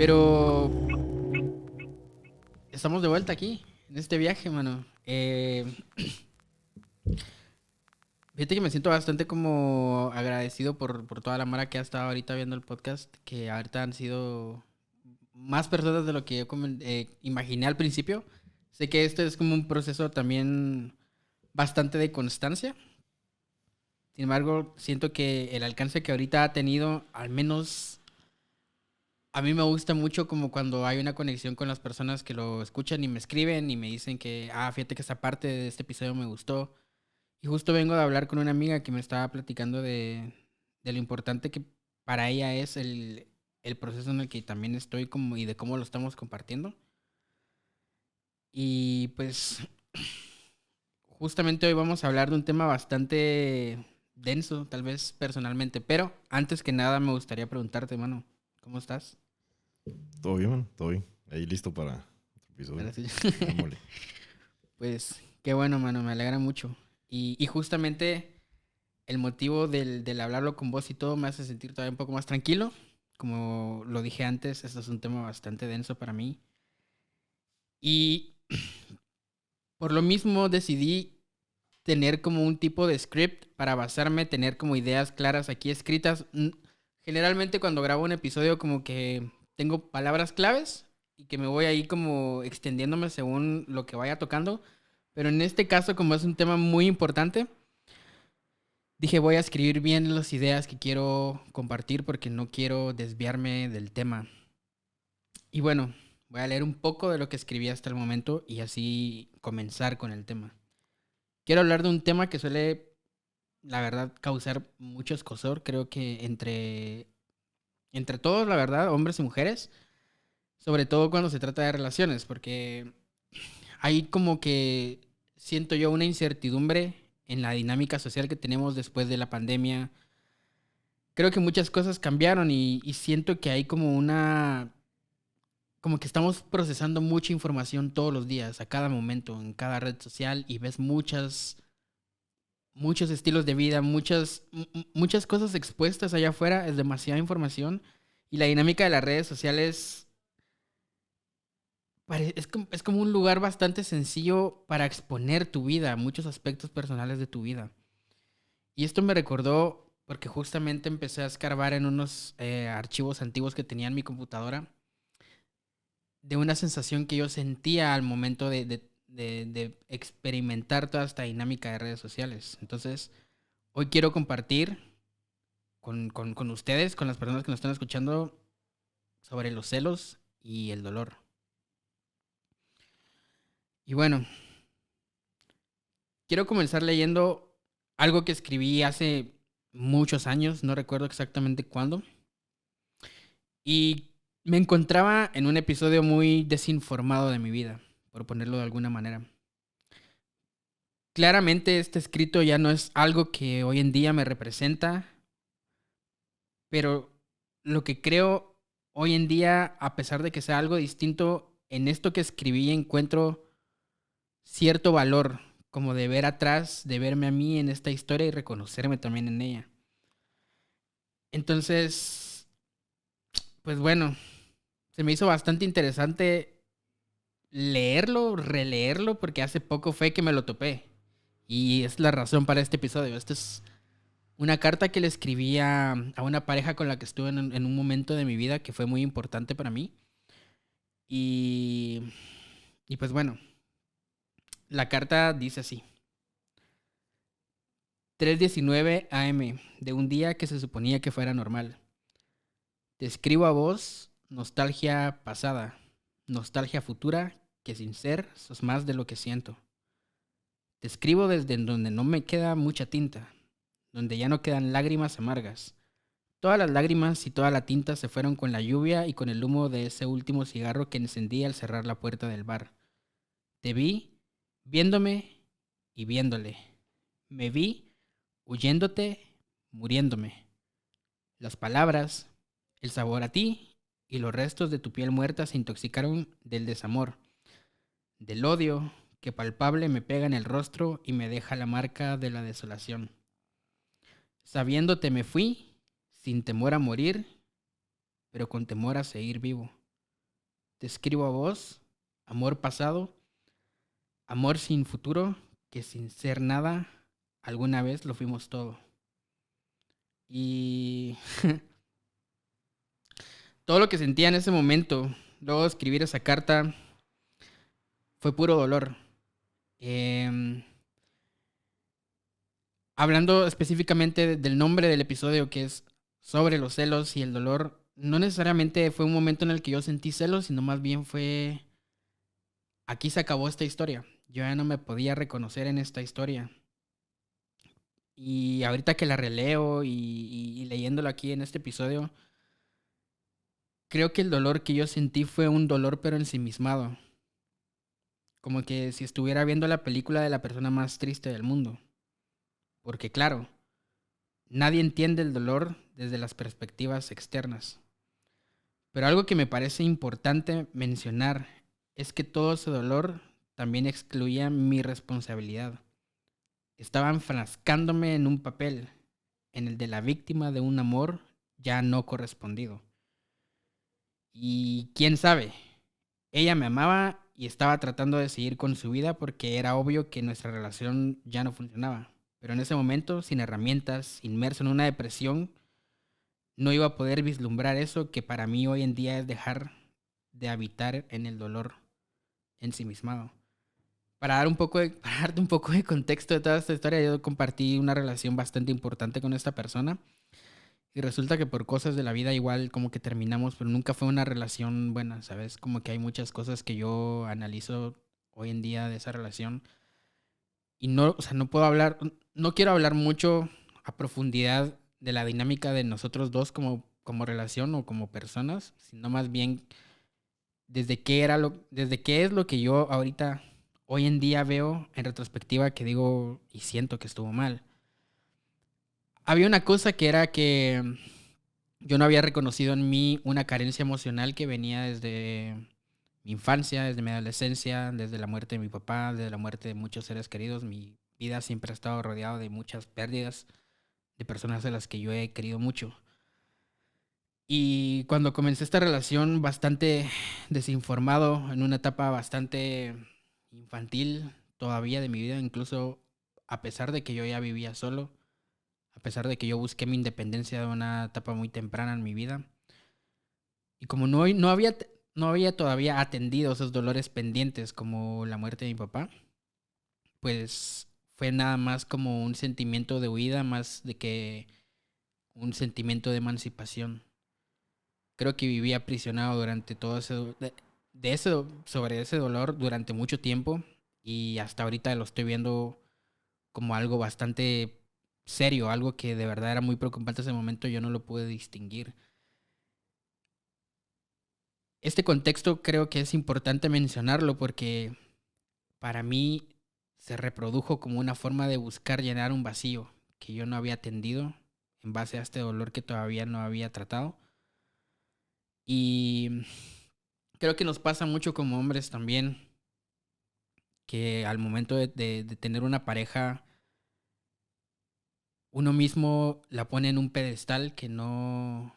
Pero estamos de vuelta aquí, en este viaje, mano. Fíjate que me siento bastante como agradecido por toda la mara que ha estado ahorita viendo el podcast, que ahorita han sido más personas de lo que yo imaginé al principio. Sé que esto es como un proceso también bastante de constancia. Sin embargo, siento que el alcance que ahorita ha tenido, al menos a mí me gusta mucho como cuando hay una conexión con las personas que lo escuchan y me escriben y me dicen que, fíjate que esta parte de este episodio me gustó. Y justo vengo de hablar con una amiga que me estaba platicando de lo importante que para ella es el proceso en el que también estoy como y de cómo lo estamos compartiendo. Y pues justamente hoy vamos a hablar de un tema bastante denso, tal vez personalmente, pero antes que nada me gustaría preguntarte, mano, ¿cómo estás? Todo bien, man, todo bien. Ahí listo para otro episodio. Gracias. Démosle. Pues qué bueno, mano, me alegra mucho. Y justamente el motivo del hablarlo con vos y todo me hace sentir todavía un poco más tranquilo. Como lo dije antes, esto es un tema bastante denso para mí. Y por lo mismo decidí tener como un tipo de script para basarme, tener como ideas claras aquí escritas. Generalmente cuando grabo un episodio como que tengo palabras claves y que me voy ahí como extendiéndome según lo que vaya tocando. Pero en este caso, como es un tema muy importante, dije voy a escribir bien las ideas que quiero compartir porque no quiero desviarme del tema. Y bueno, voy a leer un poco de lo que escribí hasta el momento y así comenzar con el tema. Quiero hablar de un tema que suele, la verdad, causar mucho escozor. Creo que entre todos, la verdad, hombres y mujeres, sobre todo cuando se trata de relaciones, porque hay como que siento yo una incertidumbre en la dinámica social que tenemos después de la pandemia. Creo que muchas cosas cambiaron y siento que hay como como que estamos procesando mucha información todos los días, a cada momento, en cada red social y ves muchos estilos de vida, muchas cosas expuestas allá afuera, es demasiada información y la dinámica de las redes sociales es como un lugar bastante sencillo para exponer tu vida, muchos aspectos personales de tu vida. Y esto me recordó porque justamente empecé a escarbar en unos archivos antiguos que tenía en mi computadora de una sensación que yo sentía al momento de experimentar toda esta dinámica de redes sociales. Entonces, hoy quiero compartir con ustedes, con las personas que nos están escuchando, sobre los celos y el dolor. Y bueno, quiero comenzar leyendo algo que escribí hace muchos años, no recuerdo exactamente cuándo. Y me encontraba en un episodio muy desinformado de mi vida, por ponerlo de alguna manera. Claramente este escrito ya no es algo que hoy en día me representa, pero lo que creo hoy en día, a pesar de que sea algo distinto, en esto que escribí encuentro cierto valor, como de ver atrás, de verme a mí en esta historia y reconocerme también en ella. Entonces, pues bueno, se me hizo bastante interesante leerlo, releerlo, porque hace poco fue que me lo topé. Y es la razón para este episodio. Esta es una carta que le escribí a una pareja con la que estuve en un momento de mi vida que fue muy importante para mí. Y, y pues bueno, la carta dice así. 3:19 AM, de un día que se suponía que fuera normal. Te escribo a vos, nostalgia pasada, nostalgia futura, que sin ser sos más de lo que siento. Te escribo desde donde no me queda mucha tinta, donde ya no quedan lágrimas amargas. Todas las lágrimas y toda la tinta se fueron con la lluvia y con el humo de ese último cigarro que encendí al cerrar la puerta del bar. Te vi viéndome y viéndole. Me vi huyéndote, muriéndome. Las palabras, el sabor a ti y los restos de tu piel muerta se intoxicaron del desamor, del odio que palpable me pega en el rostro y me deja la marca de la desolación. Sabiéndote me fui, sin temor a morir, pero con temor a seguir vivo. te escribo a vos, amor pasado, amor sin futuro, que sin ser nada, alguna vez lo fuimos todo. Y todo lo que sentía en ese momento, luego de escribir esa carta, fue puro dolor. Em, Hablando específicamente del nombre del episodio, que es sobre los celos y el dolor, no necesariamente fue un momento en el que yo sentí celos, sino más bien fue, aquí se acabó esta historia. Yo ya no me podía reconocer en esta historia. Y ahorita que la releo y leyéndolo aquí en este episodio, creo que el dolor que yo sentí fue un dolor pero ensimismado. Como que si estuviera viendo la película de la persona más triste del mundo. Porque claro, nadie entiende el dolor desde las perspectivas externas. Pero algo que me parece importante mencionar es que todo ese dolor también excluía mi responsabilidad. Estaba enfrascándome en un papel, en el de la víctima de un amor ya no correspondido. Y quién sabe, ella me amaba y estaba tratando de seguir con su vida porque era obvio que nuestra relación ya no funcionaba. Pero en ese momento, sin herramientas, inmerso en una depresión, no iba a poder vislumbrar eso que para mí hoy en día es dejar de habitar en el dolor ensimismado. Para darte un poco de contexto de toda esta historia, yo compartí una relación bastante importante con esta persona y resulta que por cosas de la vida igual como que terminamos, pero nunca fue una relación buena, ¿sabes? Como que hay muchas cosas que yo analizo hoy en día de esa relación y no, o sea, no puedo hablar, no quiero hablar mucho a profundidad de la dinámica de nosotros dos como relación o como personas, sino más bien desde qué es lo que yo ahorita, hoy en día veo en retrospectiva que digo y siento que estuvo mal. Había una cosa que era que yo no había reconocido en mí una carencia emocional que venía desde mi infancia, desde mi adolescencia, desde la muerte de mi papá, desde la muerte de muchos seres queridos. Mi vida siempre ha estado rodeada de muchas pérdidas de personas a las que yo he querido mucho. Y cuando comencé esta relación bastante desinformado, en una etapa bastante infantil todavía de mi vida, incluso a pesar de que yo ya vivía solo, a pesar de que yo busqué mi independencia de una etapa muy temprana en mi vida, y como no había todavía atendido esos dolores pendientes como la muerte de mi papá, pues fue nada más como un sentimiento de huida, más de que un sentimiento de emancipación. Creo que viví aprisionado durante todo sobre ese dolor durante mucho tiempo y hasta ahorita lo estoy viendo como algo bastante serio, algo que de verdad era muy preocupante en ese momento, yo no lo pude distinguir. Este contexto creo que es importante mencionarlo porque para mí se reprodujo como una forma de buscar llenar un vacío que yo no había atendido en base a este dolor que todavía no había tratado. Y creo que nos pasa mucho como hombres también, que al momento de tener una pareja, uno mismo la pone en un pedestal que no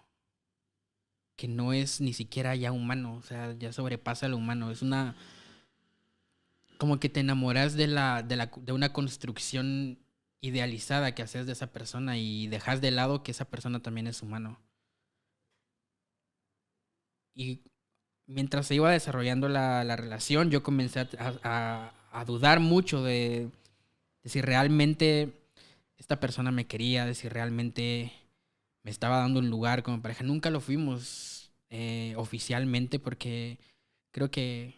es ni siquiera ya humano, o sea, ya sobrepasa lo humano. Es una, como que te enamoras de una construcción idealizada que haces de esa persona y dejas de lado que esa persona también es humano. Y mientras se iba desarrollando la relación, yo comencé a dudar mucho de si realmente esta persona me quería, de si realmente me estaba dando un lugar como pareja. Nunca lo fuimos oficialmente porque creo que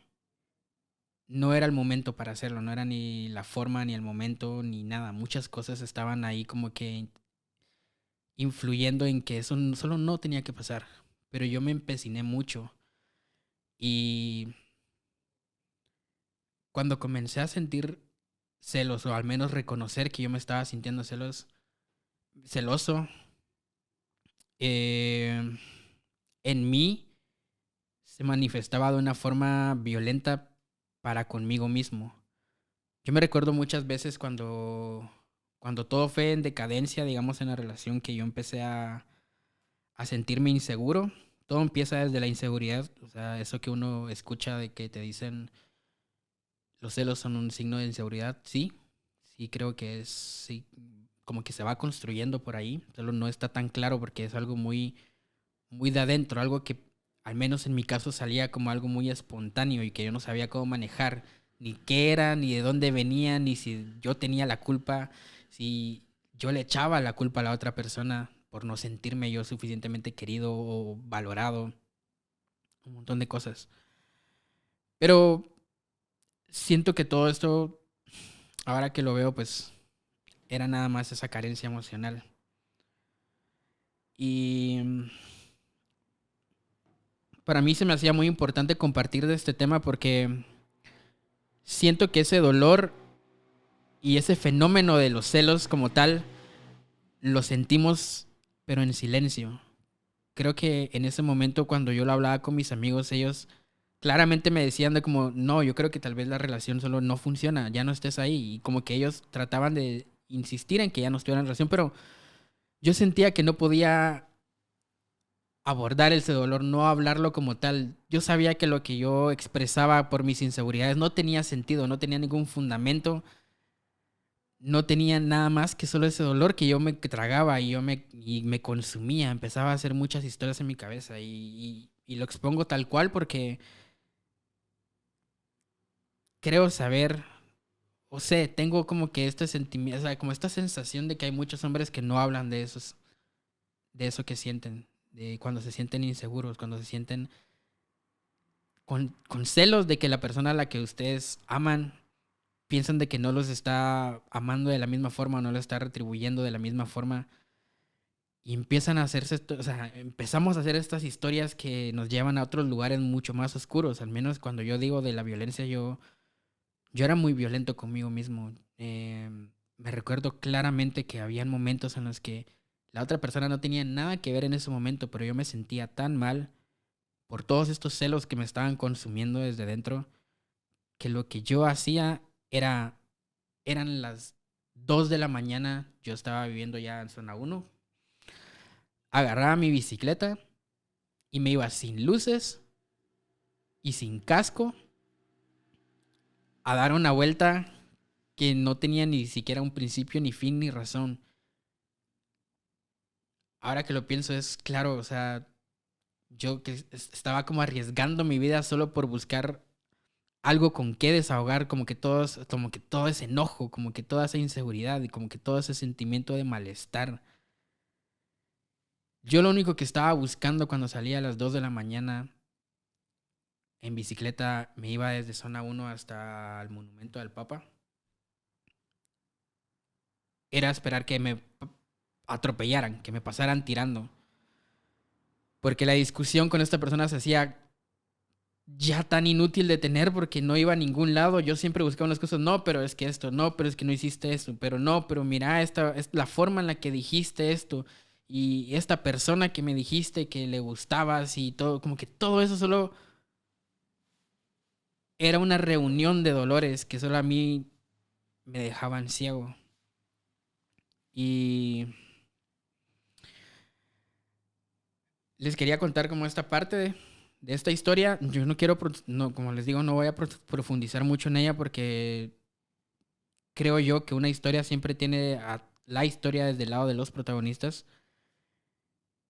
no era el momento para hacerlo, no era ni la forma, ni el momento, ni nada. Muchas cosas estaban ahí como que influyendo en que eso solo no tenía que pasar. Pero yo me empeciné mucho y cuando comencé a sentir celos, o al menos reconocer que yo me estaba sintiendo celoso, eh, en mí se manifestaba de una forma violenta para conmigo mismo. Yo me recuerdo muchas veces cuando todo fue en decadencia, digamos, en la relación, que yo empecé a sentirme inseguro, todo empieza desde la inseguridad. O sea, eso que uno escucha de que te dicen los celos son un signo de inseguridad. Sí, sí creo que es, sí, como que se va construyendo por ahí. Solo no está tan claro porque es algo muy, muy de adentro, algo que al menos en mi caso salía como algo muy espontáneo y que yo no sabía cómo manejar, ni qué era, ni de dónde venía, ni si yo tenía la culpa, si yo le echaba la culpa a la otra persona por no sentirme yo suficientemente querido o valorado, un montón de cosas. Pero siento que todo esto, ahora que lo veo, pues era nada más esa carencia emocional. Y para mí se me hacía muy importante compartir de este tema porque siento que ese dolor y ese fenómeno de los celos como tal lo sentimos pero en silencio. Creo que en ese momento cuando yo lo hablaba con mis amigos, ellos claramente me decían de como, no, yo creo que tal vez la relación solo no funciona, ya no estés ahí. Y como que ellos trataban de insistir en que ya no estuviera en relación, pero yo sentía que no podía abordar ese dolor, no hablarlo como tal. Yo sabía que lo que yo expresaba por mis inseguridades no tenía sentido, no tenía ningún fundamento, no tenía nada más que solo ese dolor que yo me tragaba y me consumía. Empezaba a hacer muchas historias en mi cabeza y lo expongo tal cual porque creo saber, o sé, tengo como que este sentimiento, o sea, como esta sensación de que hay muchos hombres que no hablan de esos, de eso que sienten, de cuando se sienten inseguros, cuando se sienten con celos de que la persona a la que ustedes aman piensan de que no los está amando de la misma forma, no lo está retribuyendo de la misma forma. Y empiezan a hacerse, o sea, empezamos a hacer estas historias que nos llevan a otros lugares mucho más oscuros. Al menos cuando yo digo de la violencia, yo era muy violento conmigo mismo. Me recuerdo claramente que habían momentos en los que la otra persona no tenía nada que ver en ese momento, pero yo me sentía tan mal por todos estos celos que me estaban consumiendo desde dentro, que lo que yo hacía era, eran las 2 de la mañana, yo estaba viviendo ya en zona uno, agarraba mi bicicleta y me iba sin luces y sin casco a dar una vuelta que no tenía ni siquiera un principio, ni fin, ni razón. Ahora que lo pienso es claro, o sea, yo que estaba como arriesgando mi vida solo por buscar algo con qué desahogar, como que todo ese enojo, como que toda esa inseguridad y como que todo ese sentimiento de malestar. Yo lo único que estaba buscando cuando salía a las 2 de la mañana en bicicleta, me iba desde zona uno hasta el monumento del Papa, era esperar que me atropellaran, que me pasaran tirando. Porque la discusión con esta persona se hacía ya tan inútil de tener porque no iba a ningún lado. Yo siempre buscaba unas cosas, no, pero es que esto, no, pero es que no hiciste esto, pero no, pero mira, esta es la forma en la que dijiste esto y esta persona que me dijiste que le gustabas y todo, como que todo eso solo era una reunión de dolores que solo a mí me dejaban ciego. Y les quería contar como esta parte de esta historia. Yo no quiero, no, como les digo, no voy a profundizar mucho en ella porque creo yo que una historia siempre tiene a la historia desde el lado de los protagonistas.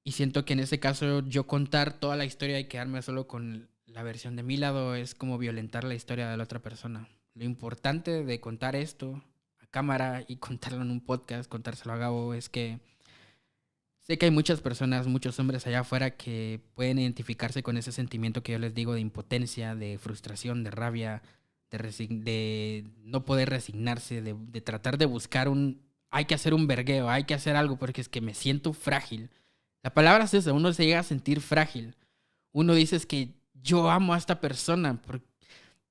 Y siento que en ese caso yo contar toda la historia y quedarme solo con la versión de mi lado es como violentar la historia de la otra persona. Lo importante de contar esto a cámara y contarlo en un podcast, contárselo a Gabo, es que sé que hay muchas personas, muchos hombres allá afuera que pueden identificarse con ese sentimiento que yo les digo de impotencia, de frustración, de rabia, de no poder resignarse, de tratar de buscar hay que hacer un vergueo, hay que hacer algo porque es que me siento frágil. La palabra es esa, uno se llega a sentir frágil. Uno dice es que yo amo a esta persona,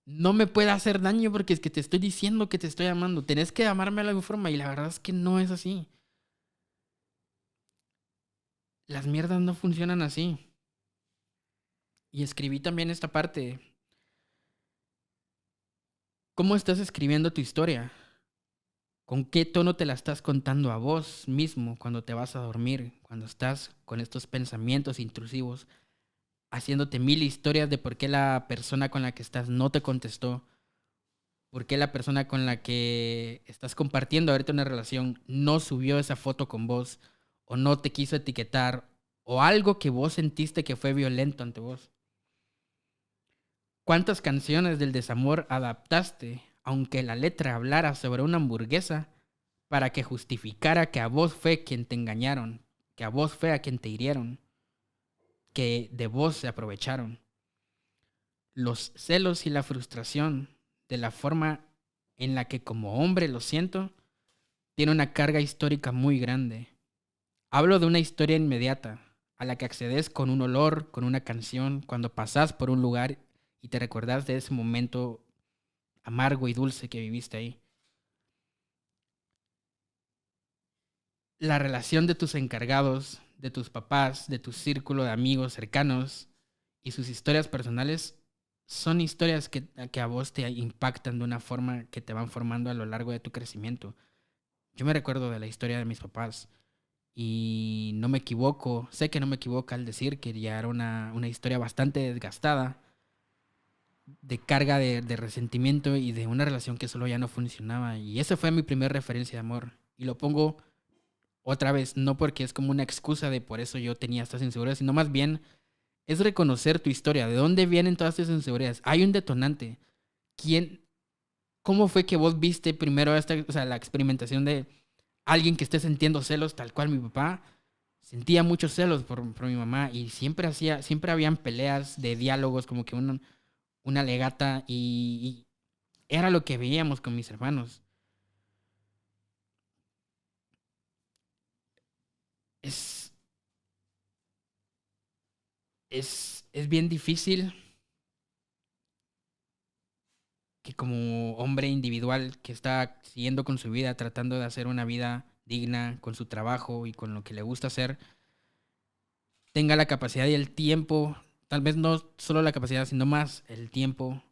no me puede hacer daño porque es que te estoy diciendo que te estoy amando. Tenés que amarme de alguna forma y la verdad es que no es así. Las mierdas no funcionan así. Y escribí también esta parte. ¿Cómo estás escribiendo tu historia? ¿Con qué tono te la estás contando a vos mismo cuando te vas a dormir? Cuando estás con estos pensamientos intrusivos. haciéndote mil historias de por qué la persona con la que estás no te contestó, por qué la persona con la que estás compartiendo ahorita una relación no subió esa foto con vos, o no te quiso etiquetar, o algo que vos sentiste que fue violento ante vos. ¿Cuántas canciones del desamor adaptaste, aunque la letra hablara sobre una hamburguesa, para que justificara que a vos fue quien te engañaron, que a vos fue a quien te hirieron, que de vos se aprovecharon? Los celos y la frustración, de la forma en la que como hombre lo siento, tiene una carga histórica muy grande. Hablo de una historia inmediata, a la que accedes con un olor, con una canción, cuando pasás por un lugar y te recordás de ese momento amargo y dulce que viviste ahí. La relación de tus encargados, de tus papás, de tu círculo de amigos cercanos y sus historias personales son historias que a vos te impactan de una forma que te van formando a lo largo de tu crecimiento. Yo me recuerdo de la historia de mis papás y no me equivoco, sé que no me equivoco al decir que ya era una historia bastante desgastada, de carga de resentimiento y de una relación que solo ya no funcionaba. Y esa fue mi primera referencia de amor. Y lo pongo otra vez, no porque es como una excusa de por eso yo tenía estas inseguridades, sino más bien es reconocer tu historia, de dónde vienen todas estas inseguridades. Hay un detonante. ¿Quién, cómo fue que vos viste primero esta, o sea, la experimentación de alguien que esté sintiendo celos tal cual mi papá? Sentía muchos celos por mi mamá y siempre habían peleas de diálogos, como que una legata y era lo que veíamos con mis hermanos. Es, es bien difícil que como hombre individual que está siguiendo con su vida, tratando de hacer una vida digna con su trabajo y con lo que le gusta hacer, tenga la capacidad y el tiempo, tal vez no solo la capacidad, sino más el tiempo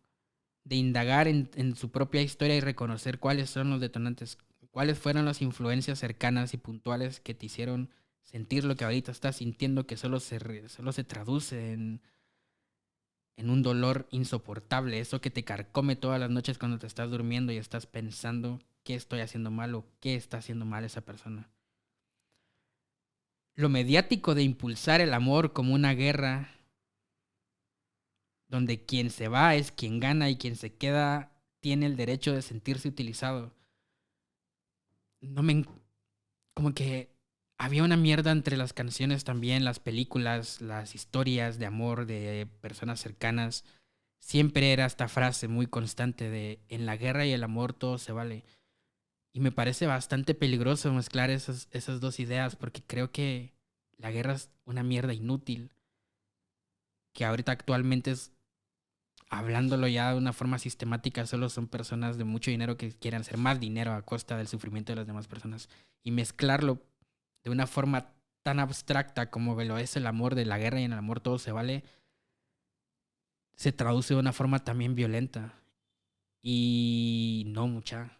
de indagar en su propia historia y reconocer cuáles son los detonantes, cuáles fueron las influencias cercanas y puntuales que te hicieron sentir lo que ahorita estás sintiendo, que solo se traduce en un dolor insoportable, eso que te carcome todas las noches cuando te estás durmiendo y estás pensando qué estoy haciendo mal o qué está haciendo mal esa persona. Lo mediático de impulsar el amor como una guerra donde quien se va es quien gana y quien se queda tiene el derecho de sentirse utilizado. No me... Como que había una mierda entre las canciones también, las películas, las historias de amor de personas cercanas. Siempre era esta frase muy constante de en la guerra y el amor todo se vale. Y me parece bastante peligroso mezclar esas dos ideas porque creo que la guerra es una mierda inútil, que ahorita actualmente es, hablándolo ya de una forma sistemática, solo son personas de mucho dinero que quieren hacer más dinero a costa del sufrimiento de las demás personas. Y mezclarlo de una forma tan abstracta como lo es el amor de la guerra y en el amor todo se vale, se traduce de una forma también violenta. Y no, mucha.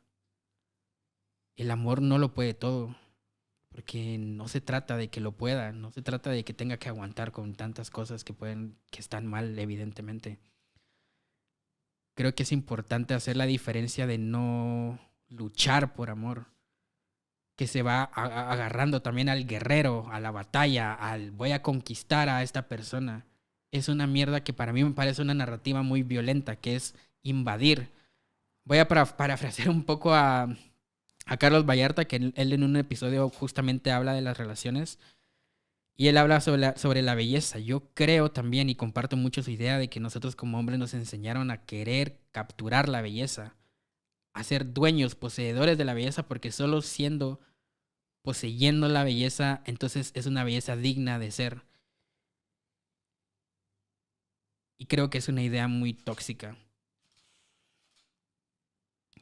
El amor no lo puede todo, porque no se trata de que lo pueda, no se trata de que tenga que aguantar con tantas cosas que están mal, evidentemente. Creo que es importante hacer la diferencia de no luchar por amor, que se va agarrando también al guerrero, a la batalla, al voy a conquistar a esta persona. Es una mierda que para mí me parece una narrativa muy violenta, que es invadir. Voy a parafrasear un poco a Carlos Vallarta, que él en un episodio justamente habla de las relaciones y él habla sobre la belleza. Yo creo también y comparto mucho su idea de que nosotros como hombres nos enseñaron a querer capturar la belleza, a ser dueños, poseedores de la belleza, porque solo siendo, poseyendo la belleza, entonces es una belleza digna de ser. Y creo que es una idea muy tóxica.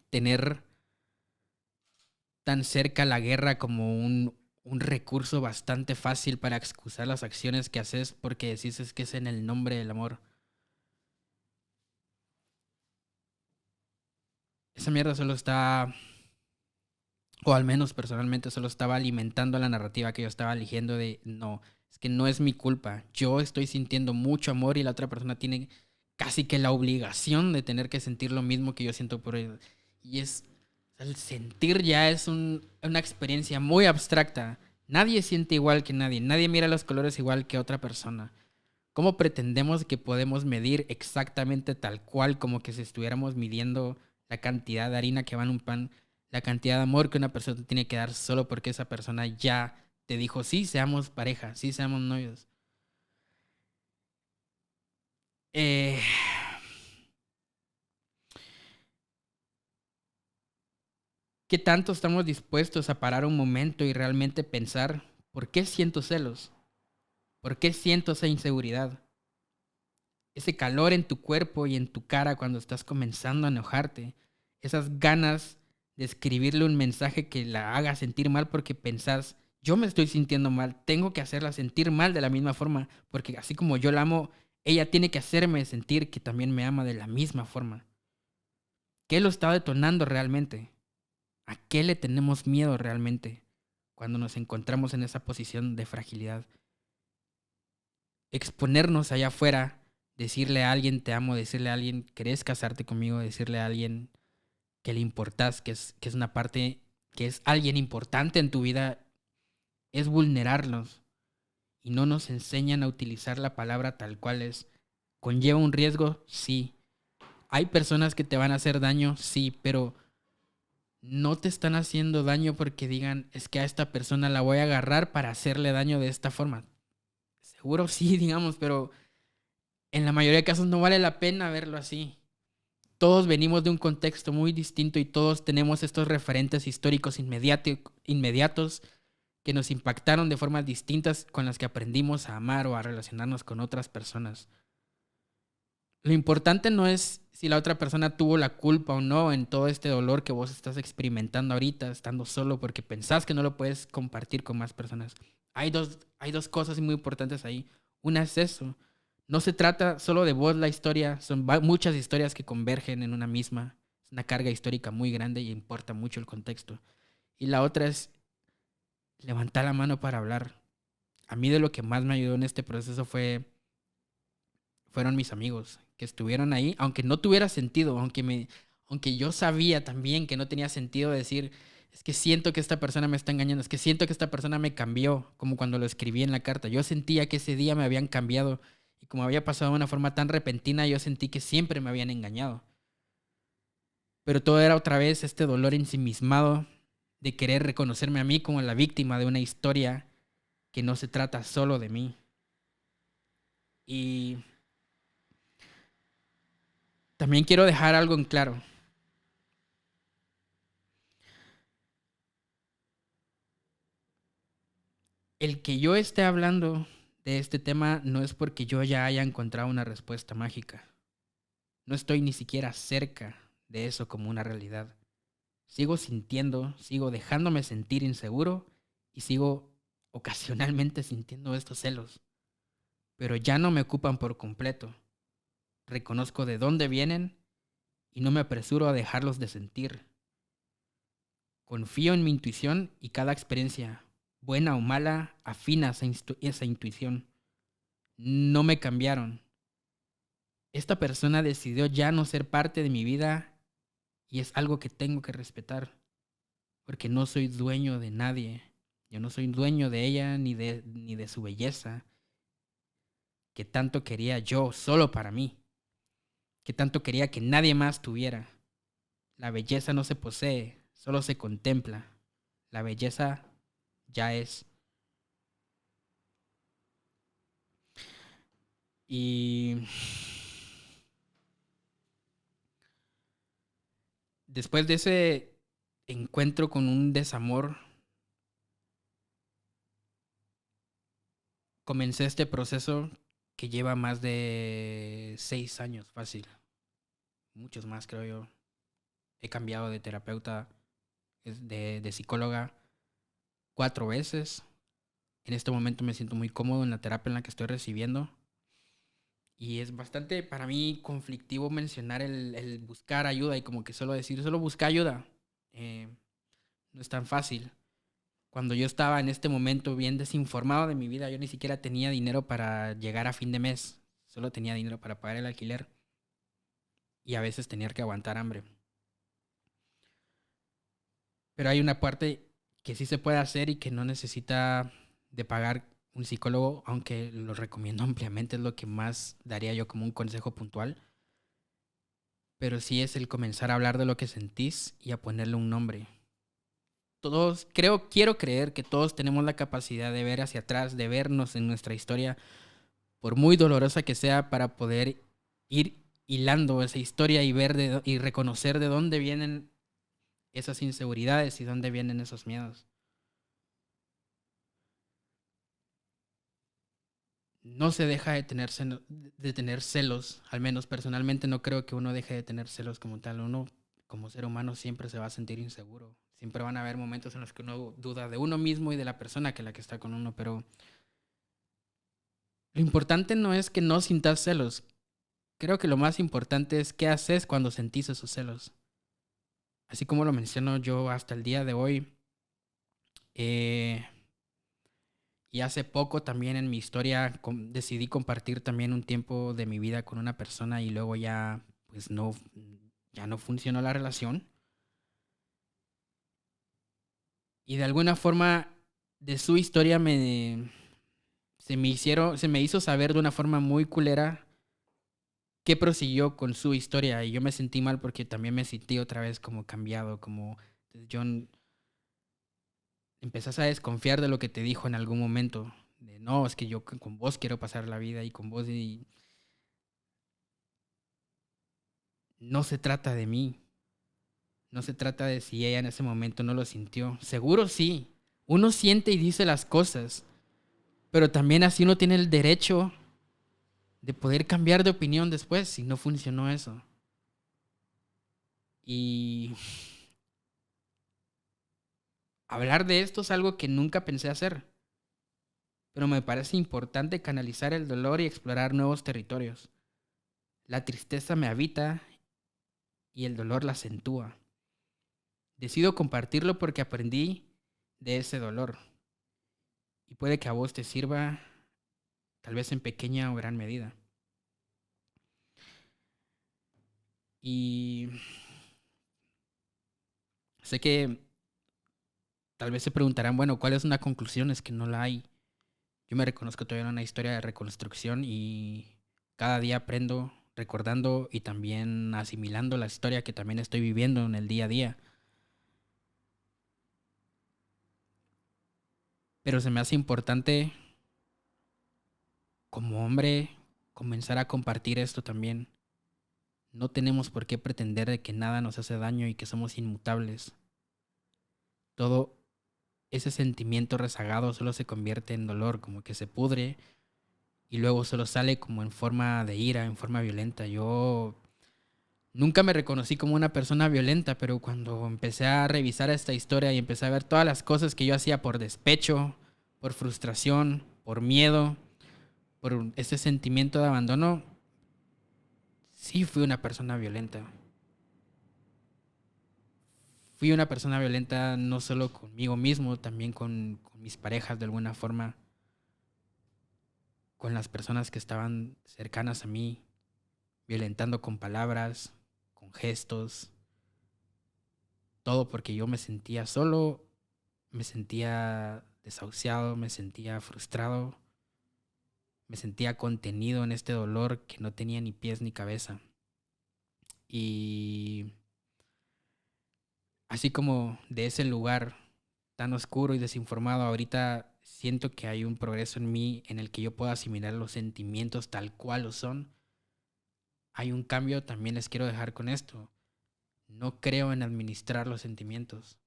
Tener tan cerca la guerra como un recurso bastante fácil para excusar las acciones que haces porque decís es que es en el nombre del amor. Esa mierda solo está, o al menos personalmente solo estaba alimentando la narrativa que yo estaba eligiendo de no, es que no es mi culpa. Yo estoy sintiendo mucho amor y la otra persona tiene casi que la obligación de tener que sentir lo mismo que yo siento por él. Y el sentir ya es una experiencia muy abstracta. Nadie siente igual que nadie. Nadie mira los colores igual que otra persona. ¿Cómo pretendemos que podemos medir exactamente tal cual como que si estuviéramos midiendo la cantidad de harina que va en un pan, la cantidad de amor que una persona tiene que dar solo porque esa persona ya te dijo, sí, seamos pareja, sí, seamos novios? Eh, ¿Qué tanto estamos dispuestos a parar un momento y realmente pensar, ¿por qué siento celos? ¿Por qué siento esa inseguridad? Ese calor en tu cuerpo y en tu cara cuando estás comenzando a enojarte. Esas ganas de escribirle un mensaje que la haga sentir mal porque pensás, yo me estoy sintiendo mal, tengo que hacerla sentir mal de la misma forma, porque así como yo la amo, ella tiene que hacerme sentir que también me ama de la misma forma. ¿Qué lo está detonando realmente? ¿A qué le tenemos miedo realmente cuando nos encontramos en esa posición de fragilidad? Exponernos allá afuera, decirle a alguien te amo, decirle a alguien querés casarte conmigo, decirle a alguien que le importás, que es una parte, que es alguien importante en tu vida, es vulnerarnos. Y no nos enseñan a utilizar la palabra tal cual es. ¿Conlleva un riesgo? Sí. ¿Hay personas que te van a hacer daño? Sí, pero no te están haciendo daño porque digan, es que a esta persona la voy a agarrar para hacerle daño de esta forma. Seguro sí, digamos, pero en la mayoría de casos no vale la pena verlo así. Todos venimos de un contexto muy distinto y todos tenemos estos referentes históricos inmediatos que nos impactaron de formas distintas con las que aprendimos a amar o a relacionarnos con otras personas. Lo importante no es si la otra persona tuvo la culpa o no en todo este dolor que vos estás experimentando ahorita, estando solo porque pensás que no lo puedes compartir con más personas. Hay dos cosas muy importantes ahí. Una es eso. No se trata solo de vos la historia, son muchas historias que convergen en una misma. Es una carga histórica muy grande y importa mucho el contexto. Y la otra es levantar la mano para hablar. A mí de lo que más me ayudó en este proceso fueron mis amigos que estuvieron ahí, aunque no tuviera sentido, aunque yo sabía también que no tenía sentido decir, es que siento que esta persona me está engañando, es que siento que esta persona me cambió, como cuando lo escribí en la carta. Yo sentía que ese día me habían cambiado y como había pasado de una forma tan repentina, yo sentí que siempre me habían engañado. Pero todo era otra vez este dolor ensimismado de querer reconocerme a mí como la víctima de una historia que no se trata solo de mí. Y también quiero dejar algo en claro. El que yo esté hablando de este tema no es porque yo ya haya encontrado una respuesta mágica. No estoy ni siquiera cerca de eso como una realidad. Sigo sintiendo, sigo dejándome sentir inseguro y sigo ocasionalmente sintiendo estos celos. Pero ya no me ocupan por completo. Reconozco de dónde vienen y no me apresuro a dejarlos de sentir. Confío en mi intuición y cada experiencia, buena o mala, afina esa intuición. No me cambiaron. Esta persona decidió ya no ser parte de mi vida y es algo que tengo que respetar, porque no soy dueño de nadie. Yo no soy dueño de ella ni de su belleza, que tanto quería yo solo para mí, que tanto quería que nadie más tuviera. La belleza no se posee, solo se contempla. La belleza ya es. Y después de ese encuentro con un desamor, comencé este proceso que lleva más de 6 años, fácil. Muchos más, creo yo. He cambiado de terapeuta, de psicóloga 4 veces. En este momento me siento muy cómodo en la terapia en la que estoy recibiendo. Y es bastante para mí conflictivo mencionar el buscar ayuda y como que solo decir, solo busca ayuda. No es tan fácil. cuando yo estaba en este momento bien desinformado de mi vida, yo ni siquiera tenía dinero para llegar a fin de mes. Solo tenía dinero para pagar el alquiler. Y a veces tenía que aguantar hambre. Pero hay una parte que sí se puede hacer y que no necesita de pagar un psicólogo, aunque lo recomiendo ampliamente, es lo que más daría yo como un consejo puntual. Pero sí es el comenzar a hablar de lo que sentís y a ponerle un nombre. Todos, quiero creer que todos tenemos la capacidad de ver hacia atrás, de vernos en nuestra historia, por muy dolorosa que sea, para poder ir hilando esa historia y ver y reconocer de dónde vienen esas inseguridades y dónde vienen esos miedos. No se deja de tener celos, al menos personalmente no creo que uno deje de tener celos como tal. Uno como ser humano siempre se va a sentir inseguro. Siempre van a haber momentos en los que uno duda de uno mismo y de la persona que está con uno, pero lo importante no es que no sintas celos. Creo que lo más importante es qué haces cuando sentís esos celos. Así como lo menciono yo hasta el día de hoy. Y hace poco también en mi historia decidí compartir también un tiempo de mi vida con una persona y luego ya pues ya no funcionó la relación. Y de alguna forma de su historia se me hizo saber de una forma muy culera qué prosiguió con su historia. Y yo me sentí mal porque también me sentí otra vez como cambiado, como yo empezás a desconfiar de lo que te dijo en algún momento. De no, es que yo con vos quiero pasar la vida y con vos y no se trata de mí. No se trata de si ella en ese momento no lo sintió. Seguro sí. Uno siente y dice las cosas, pero también así uno tiene el derecho de poder cambiar de opinión después si no funcionó eso. Y hablar de esto es algo que nunca pensé hacer, pero me parece importante canalizar el dolor y explorar nuevos territorios. La tristeza me habita y el dolor la acentúa. Decido compartirlo porque aprendí de ese dolor. Y puede que a vos te sirva, tal vez en pequeña o gran medida. Y sé que tal vez se preguntarán, bueno, ¿cuál es una conclusión? Es que no la hay. Yo me reconozco todavía en una historia de reconstrucción y cada día aprendo recordando y también asimilando la historia que también estoy viviendo en el día a día. Pero se me hace importante como hombre comenzar a compartir esto también. No tenemos por qué pretender de que nada nos hace daño y que somos inmutables. Todo ese sentimiento rezagado solo se convierte en dolor, como que se pudre y luego solo sale como en forma de ira, en forma violenta. Yo nunca me reconocí como una persona violenta, pero cuando empecé a revisar esta historia y empecé a ver todas las cosas que yo hacía por despecho, por frustración, por miedo, por ese sentimiento de abandono, sí fui una persona violenta. Fui una persona violenta no solo conmigo mismo, también con mis parejas de alguna forma, con las personas que estaban cercanas a mí, violentando con palabras, con gestos, todo porque yo me sentía solo, me sentía desahuciado, me sentía frustrado, me sentía contenido en este dolor que no tenía ni pies ni cabeza. Y así como de ese lugar tan oscuro y desinformado, ahorita siento que hay un progreso en mí en el que yo puedo asimilar los sentimientos tal cual lo son. Hay un cambio, también les quiero dejar con esto. No creo en administrar los sentimientos.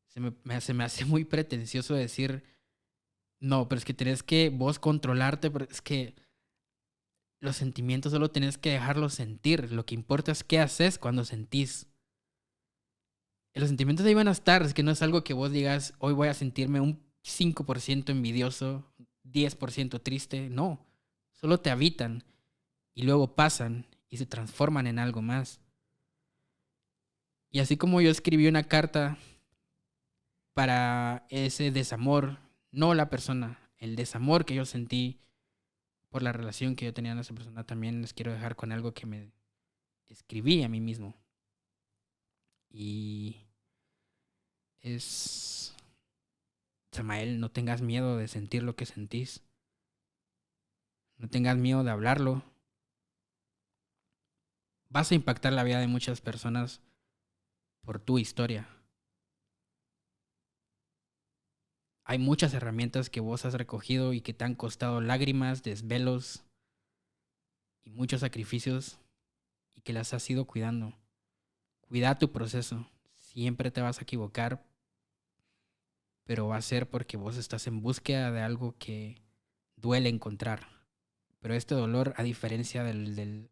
Se me hace muy pretencioso decir, no, pero es que tenés que vos controlarte, pero es que los sentimientos solo tenés que dejarlos sentir. Lo que importa es qué haces cuando sentís. Los sentimientos ahí van a estar, es que no es algo que vos digas, hoy voy a sentirme un 5% envidioso, 10% triste. No, solo te habitan y luego pasan y se transforman en algo más. Y así como yo escribí una carta para ese desamor, no la persona, el desamor que yo sentí por la relación que yo tenía con esa persona, también les quiero dejar con algo que me escribí a mí mismo. Y es, Samael, no tengas miedo de sentir lo que sentís. No tengas miedo de hablarlo. Vas a impactar la vida de muchas personas por tu historia. Hay muchas herramientas que vos has recogido y que te han costado lágrimas, desvelos y muchos sacrificios y que las has ido cuidando. Cuida tu proceso. Siempre te vas a equivocar, pero va a ser porque vos estás en búsqueda de algo que duele encontrar. Pero este dolor, a diferencia del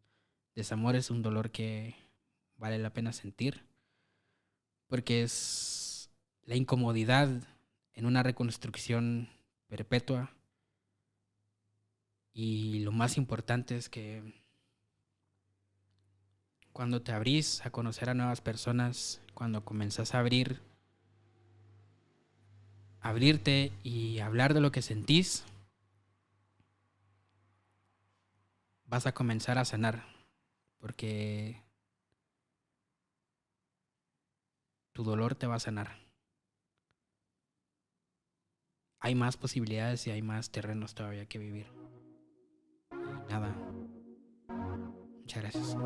desamor, es un dolor que vale la pena sentir, porque es la incomodidad en una reconstrucción perpetua. Y lo más importante es que cuando te abrís a conocer a nuevas personas, cuando comenzás a abrirte y hablar de lo que sentís, vas a comenzar a sanar, porque tu dolor te va a sanar. Hay más posibilidades y hay más terrenos todavía que vivir. Y nada, muchas gracias.